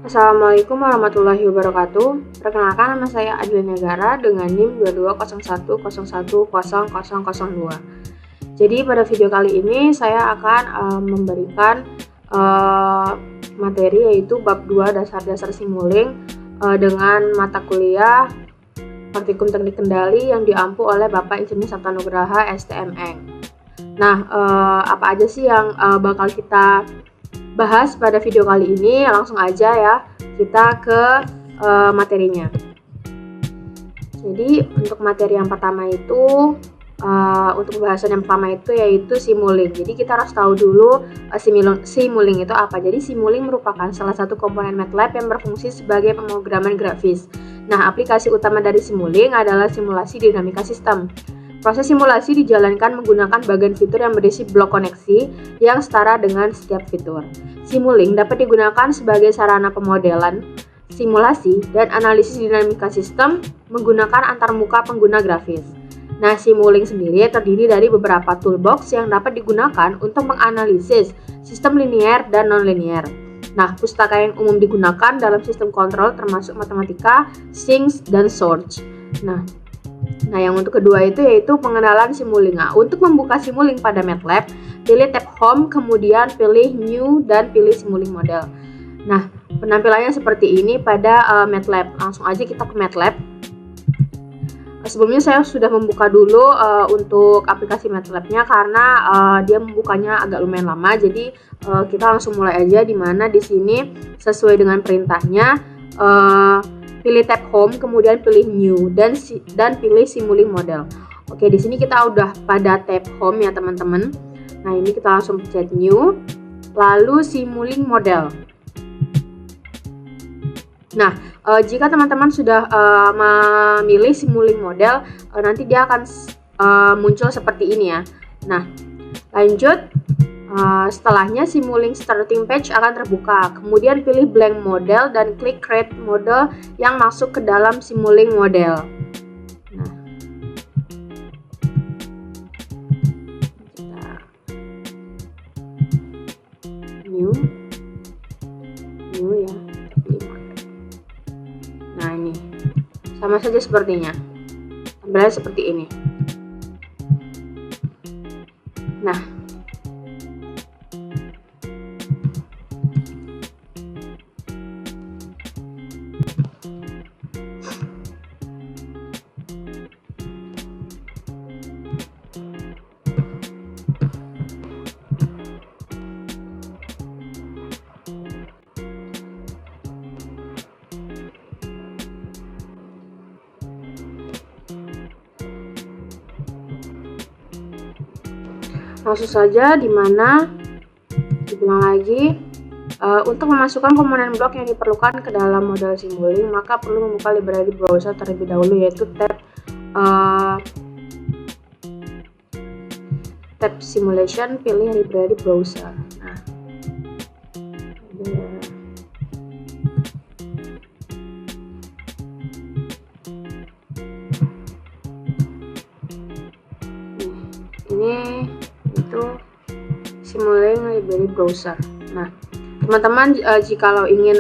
Assalamualaikum warahmatullahi wabarakatuh. Perkenalkan, nama saya Adliana Negara dengan NIM 2201010002. Jadi pada video kali ini saya akan memberikan materi yaitu bab 2 dasar-dasar simuling dengan mata kuliah Praktikum Teknik Kendali yang diampu oleh Bapak Insinyur Sabta Nugraha STMN. Nah, apa aja sih yang bakal kita bahas pada video kali ini? Langsung aja ya kita ke materinya. Jadi untuk materi yang pertama itu untuk pembahasan yang pertama itu yaitu simuling. Jadi kita harus tahu dulu simuling itu apa. Jadi simuling merupakan salah satu komponen MATLAB yang berfungsi sebagai pemrograman grafis. Nah, aplikasi utama dari simuling adalah simulasi dinamika sistem. Proses simulasi dijalankan menggunakan bagian fitur yang berisi blok koneksi yang setara dengan setiap fitur. Simuling dapat digunakan sebagai sarana pemodelan, simulasi, dan analisis dinamika sistem menggunakan antarmuka pengguna grafis. Nah, simuling sendiri terdiri dari beberapa toolbox yang dapat digunakan untuk menganalisis sistem linier dan non-linier. Nah, pustaka yang umum digunakan dalam sistem kontrol termasuk matematika, sinks, dan search. Nah, yang untuk kedua itu yaitu pengenalan simuling. Nah, untuk membuka simuling pada MATLAB, pilih tab Home, kemudian pilih New, dan pilih simuling model. Nah, penampilannya seperti ini pada MATLAB. Langsung aja kita ke MATLAB. Sebelumnya saya sudah membuka dulu untuk aplikasi MATLAB-nya karena dia membukanya agak lumayan lama. Jadi kita langsung mulai aja, di mana di sini sesuai dengan perintahnya. Pilih tab Home, kemudian pilih New, dan pilih simuling model. Oke, di sini kita udah pada tab Home ya teman-teman. Nah, ini kita langsung pencet New, lalu simuling model. Nah, jika teman-teman sudah memilih simuling model, nanti dia akan muncul seperti ini ya. Nah, lanjut. Setelahnya simuling starting page akan terbuka. Kemudian pilih blank model dan klik create model yang masuk ke dalam simuling model. Nah, kita new ya. Nah, ini sama saja sepertinya. Tampilannya seperti ini. Nah, langsung saja, dimana dibilang lagi untuk memasukkan komponen blok yang diperlukan ke dalam model simuling, maka perlu membuka library browser terlebih dahulu, yaitu tab simulation, pilih library browser. Nah, ini itu simuling library browser. Nah, teman-teman jikalau ingin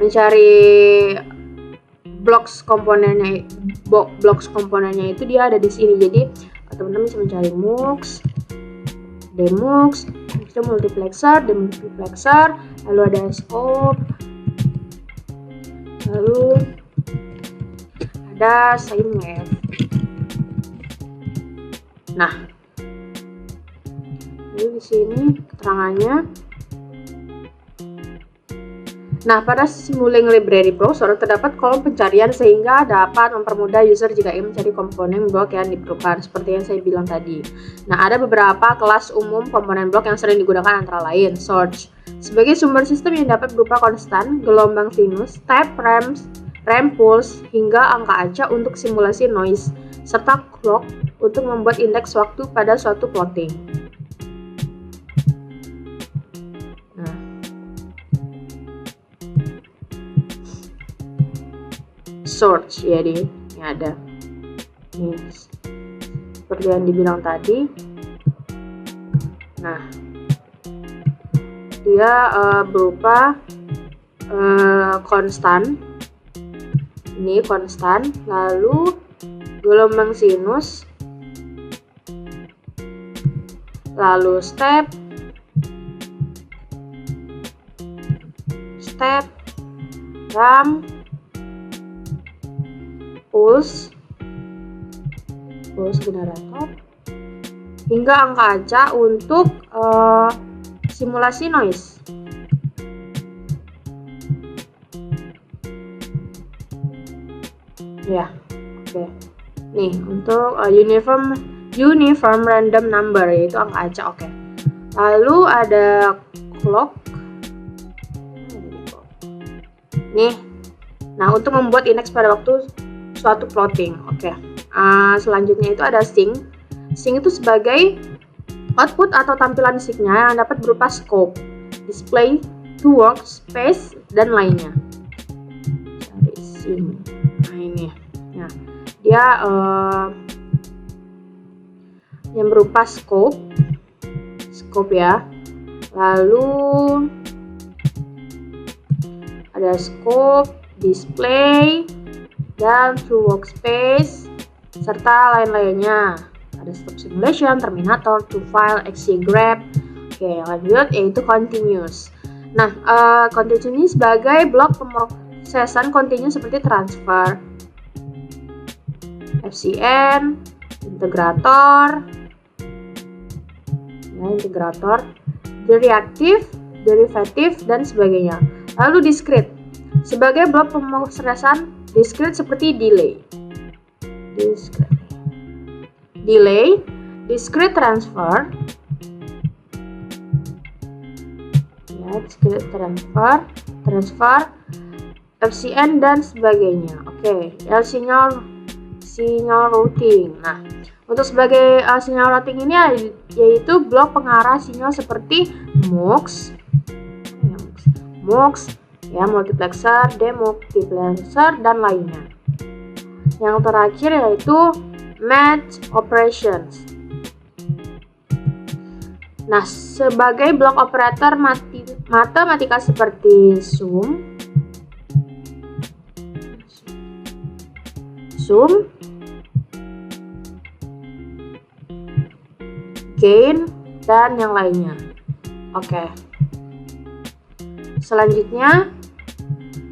mencari blocks komponennya itu dia ada di sini. Jadi teman-teman bisa mencari MUX, demux, itu multiplexer, demultiplexer, lalu ada scope, lalu ada sine wave. Nah, ini di sini keterangannya. Nah, pada simuling library browser terdapat kolom pencarian sehingga dapat mempermudah user jika ingin mencari komponen blok yang diperlukan, seperti yang saya bilang tadi. Nah, ada beberapa kelas umum komponen blok yang sering digunakan, antara lain search sebagai sumber sistem yang dapat berupa konstan, gelombang sinus, step, ramp pulse, hingga angka acak untuk simulasi noise, serta clock untuk membuat indeks waktu pada suatu plotting. Search ya, ini ada nih seperti yang dibilang tadi. Nah, dia berupa konstan. Ini konstan, lalu gelombang sinus, lalu step, ramp, pulse generator, hingga angka acak untuk simulasi noise. Ya, oke. Nih untuk uniform random number, yaitu angka acak. Oke. Lalu ada clock. Nih, nah untuk membuat indeks pada waktu suatu plotting. Oke. Selanjutnya itu ada sync. Sync itu sebagai output atau tampilan sync-nya yang dapat berupa scope, display, to workspace, dan lainnya. Cari sync. Nah ini. Nah, dia yang berupa scope ya. Lalu ada scope, display, dan to workspace, serta lain-lainnya. Ada stop simulation, terminator, to file, XY grab. Oke, lanjut yaitu continuous. Nah, continuous ini sebagai blok pemrosesan continuous seperti transfer, FCN, integrator, derivative, dan sebagainya. Lalu discrete sebagai blok pemrosesan discrete seperti delay, discrete transfer, transfer, FCN, dan sebagainya. Oke, ya sinyal routing. Nah, untuk sebagai sinyal routing ini yaitu blok pengarah sinyal seperti MUX, ya, multiplexer, demultiplexer, dan lainnya. Yang terakhir yaitu match operations. Nah, sebagai blok operator matematika seperti sum, gain, dan yang lainnya. Oke. Selanjutnya,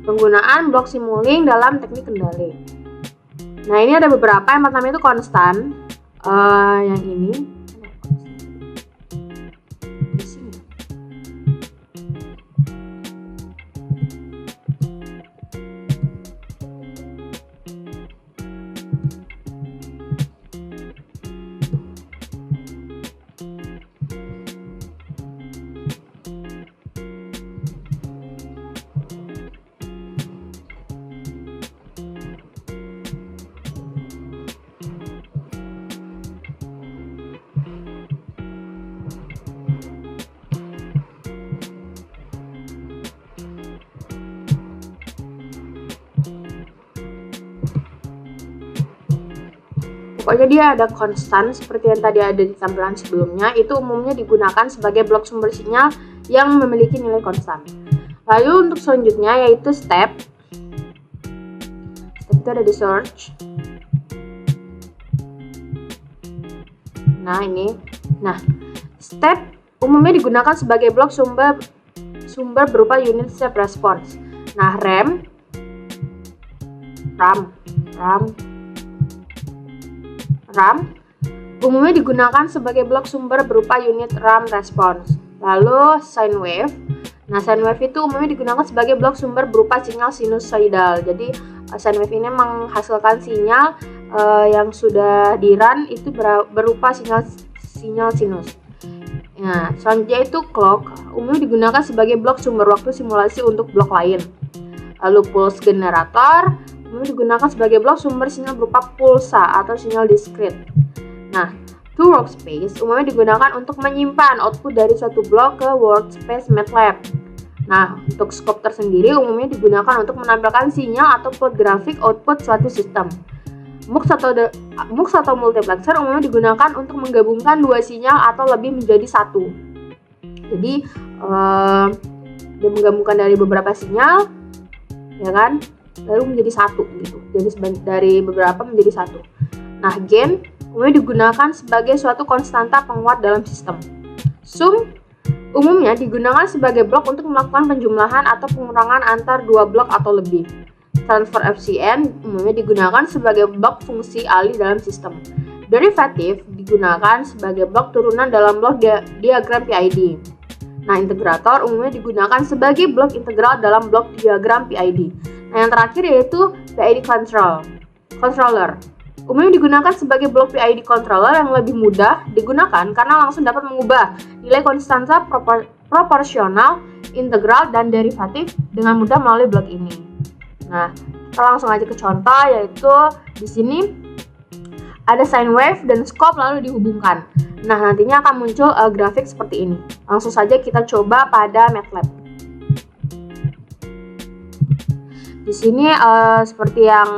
penggunaan blok Simulink dalam teknik kendali. Nah, ini ada beberapa. Yang pertama itu konstan. Yang ini. Pokoknya dia ada konstan seperti yang tadi ada di tampilan sebelumnya. Itu umumnya digunakan sebagai blok sumber sinyal yang memiliki nilai konstan. Lalu untuk selanjutnya yaitu step. Step itu ada di search. Nah, ini. Nah, step umumnya digunakan sebagai blok sumber berupa unit step response. Nah, RAM umumnya digunakan sebagai blok sumber berupa unit RAM response. Lalu sine wave. Nah, sine wave itu umumnya digunakan sebagai blok sumber berupa sinyal sinusoidal. Jadi sine wave ini menghasilkan sinyal yang sudah di run itu berupa sinyal sinus. Nah, selanjutnya itu clock umumnya digunakan sebagai blok sumber waktu simulasi untuk blok lain. Lalu pulse generator umumnya digunakan sebagai blok sumber sinyal berupa pulsa atau sinyal discrete. Nah, to workspace umumnya digunakan untuk menyimpan output dari suatu blok ke workspace MATLAB. Nah, untuk scope tersendiri umumnya digunakan untuk menampilkan sinyal atau plot grafik output suatu sistem. MUX atau multiplexer umumnya digunakan untuk menggabungkan dua sinyal atau lebih menjadi satu. Jadi dia menggabungkan dari beberapa sinyal, ya kan, lalu menjadi satu gitu. Jadi dari beberapa menjadi satu. Nah, gain umumnya digunakan sebagai suatu konstanta penguat dalam sistem. Sum umumnya digunakan sebagai blok untuk melakukan penjumlahan atau pengurangan antar dua blok atau lebih. Transfer FCN umumnya digunakan sebagai blok fungsi alih dalam sistem. Derivatif digunakan sebagai blok turunan dalam blok diagram PID. Nah, integrator umumnya digunakan sebagai blok integral dalam blok diagram PID. Nah, yang terakhir yaitu PID controller. Umumnya digunakan sebagai blok PID controller yang lebih mudah digunakan karena langsung dapat mengubah nilai konstanta proporsional, integral, dan derivatif dengan mudah melalui blok ini. Nah, kita langsung aja ke contoh, yaitu di sini ada sine wave dan scope lalu dihubungkan. Nah, nantinya akan muncul grafik seperti ini. Langsung saja kita coba pada MATLAB. Di sini seperti yang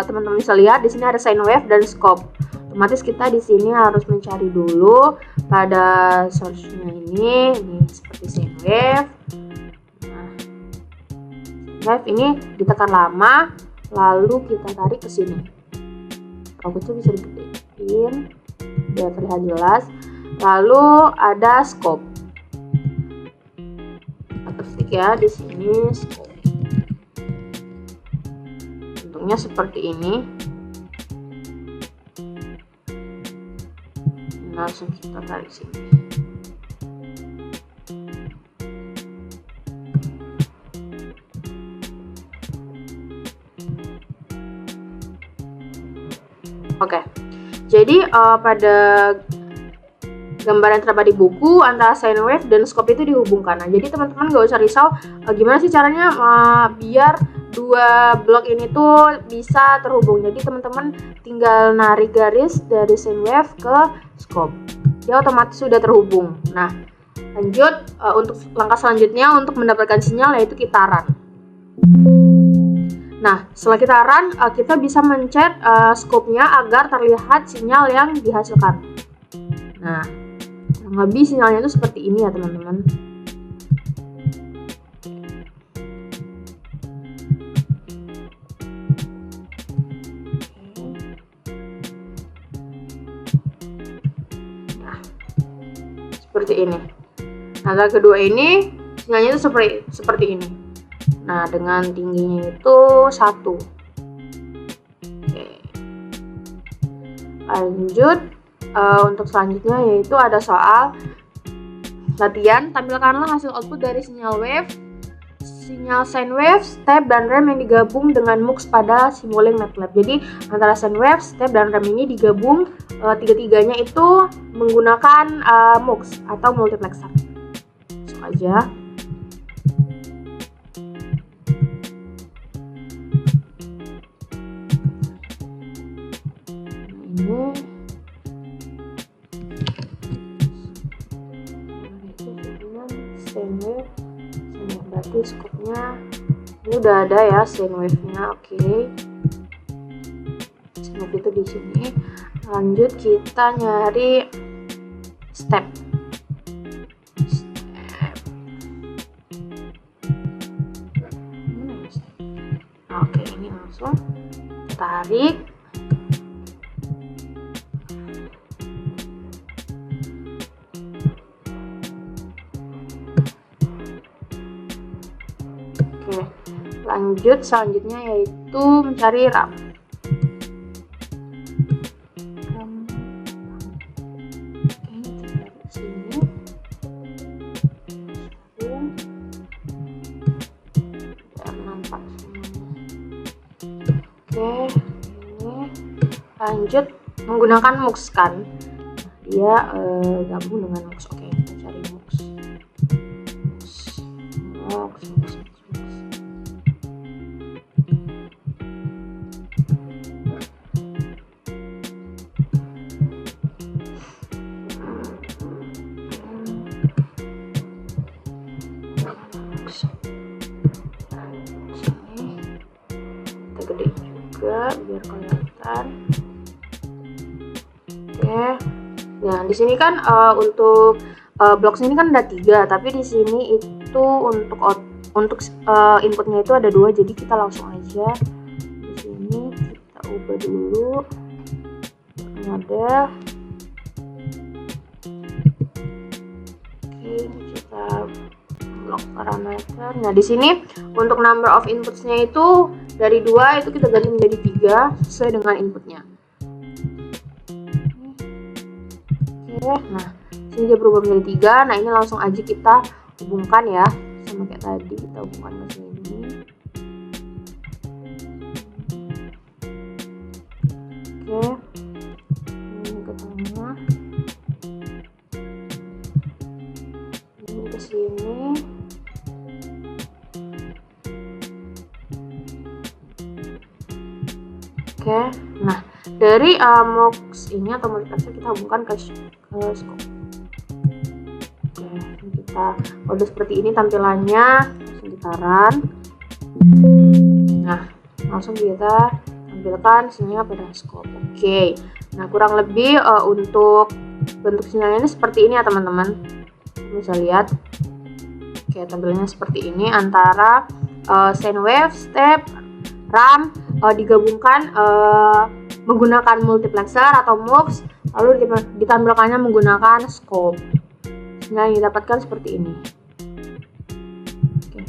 teman-teman bisa lihat, di sini ada sine wave dan scope. Otomatis kita di sini harus mencari dulu pada source-nya ini seperti sine wave. Wave ini ditekan lama, lalu kita tarik ke sini. Rambutnya bisa digedein biar terlihat jelas. Lalu ada scope. Kita ketik ya di sini scope. Bentuknya seperti ini. Langsung kita tarik sini. Oke, jadi pada gambar yang terdapat di buku antara sine wave dan scope itu dihubungkan. Nah, jadi teman-teman gak usah risau gimana sih caranya biar dua blok ini tuh bisa terhubung. Jadi teman-teman tinggal narik garis dari sine wave ke scope, dia otomatis sudah terhubung. Nah, lanjut untuk langkah selanjutnya untuk mendapatkan sinyal yaitu kitaran. Nah, setelah kita run, kita bisa mencet scope-nya agar terlihat sinyal yang dihasilkan. Nah, kurang lebih sinyalnya itu seperti ini ya teman-teman. Nah, seperti ini. Nah, kedua ini sinyalnya itu seperti ini. Nah, dengan tingginya itu 1. Oke. Lanjut untuk selanjutnya yaitu ada soal latihan. Tampilkanlah hasil output dari sinyal wave, sinyal sine wave, step, dan rem yang digabung dengan MUX pada Simulink MATLAB. Jadi antara sine wave, step, dan rem ini digabung tiga-tiganya itu menggunakan MUX atau multiplexer. Langsung aja. Ini berarti scope-nya ini udah ada ya sine wave-nya. Oke. Sine wave itu di sini. Lanjut kita nyari step. Oke, ini langsung tarik. Lanjut selanjutnya yaitu mencari RAM. Sini. Biar nampak semuanya. Oke, ini lanjut menggunakan MUX kan. Dia gabung dengan MUX. Oke, kita cari MUX. Gede juga biar kelihatan. Oke. Nah, di sini kan untuk blok sini kan ada 3, tapi di sini itu untuk inputnya itu ada 2, jadi kita langsung aja di sini kita ubah dulu model. Oke, kita blok parameter. Nah, di sini untuk number of inputsnya itu dari 2 itu kita ganti menjadi 3 sesuai dengan inputnya. Oke, nah sini dia berubah menjadi 3. Nah, ini langsung aja kita hubungkan ya, sama kayak tadi kita hubungkan ke sini. Oke, ini ke tengah, ini ke sini. Oke, nah dari mux ini atau multiplexer kita hubungkan ke scope. Oke, ini kita udah seperti ini tampilannya, langsung kita run. Nah, langsung kita tampilkan sinyalnya pada scope. Oke, nah kurang lebih untuk bentuk sinyalnya ini seperti ini ya teman-teman, bisa lihat. Oke, tampilannya seperti ini antara sine wave, step, RAM digabungkan menggunakan multiplexer atau mux, lalu ditampilkannya menggunakan scope. Nah, yang didapatkan seperti ini. Oke.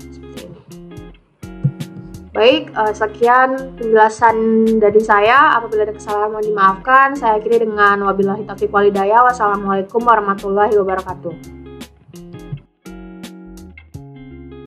Seperti ini. Baik, sekian penjelasan dari saya. Apabila ada kesalahan mohon dimaafkan. Saya akhiri dengan wabillahi taufiq wal hidayah. Wassalamualaikum warahmatullahi wabarakatuh.